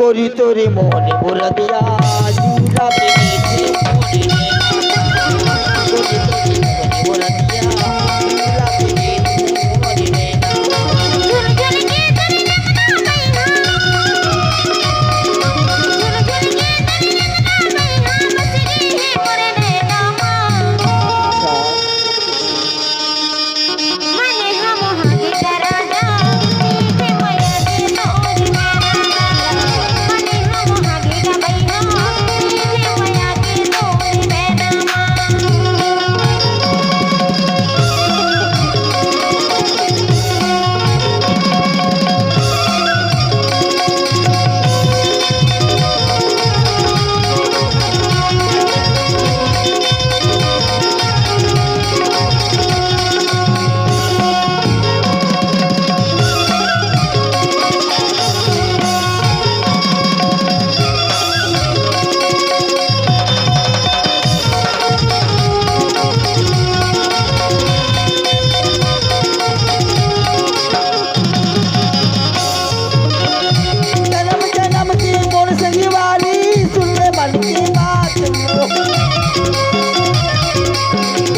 করি তোরে মনে মোরা দিয়া জুড়া পেয়েছে মনে নে না করি তোরে মনে মোরা দিয়া জুড়া পেয়েছে মনে নে না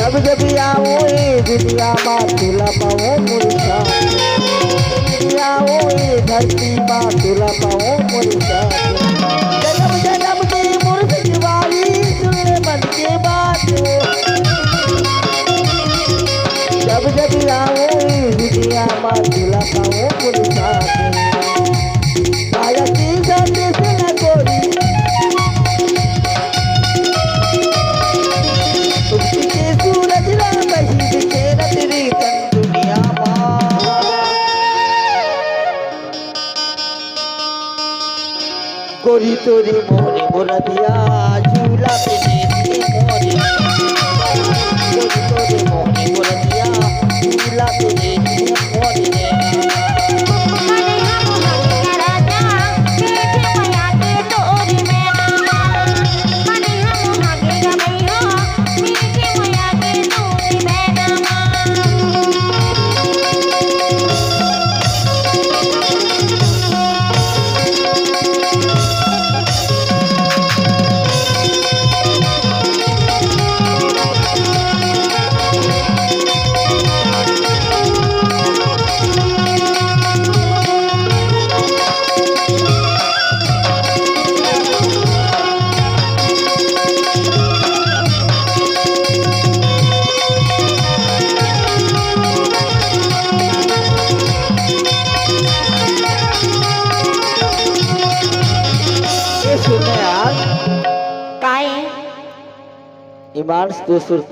जब जब आओ ये दुनिया माँ तुला पाओ मुर्शा आओ ये धरती माँ तुला पाओ मुर्शा जन्म जन्म की मुर्श वाली सुनने मन के बात जब जब आओ ये दुनिया माँ तुला पाओ मुर्शा आया की जाते से न कोई করি তোরে মনে মোরা দিয়া ঝুলা পেয়েছে মনে করি তোরে মনে মোরা দিয়া ঝুলা পেয়েছে মনে काय? Imans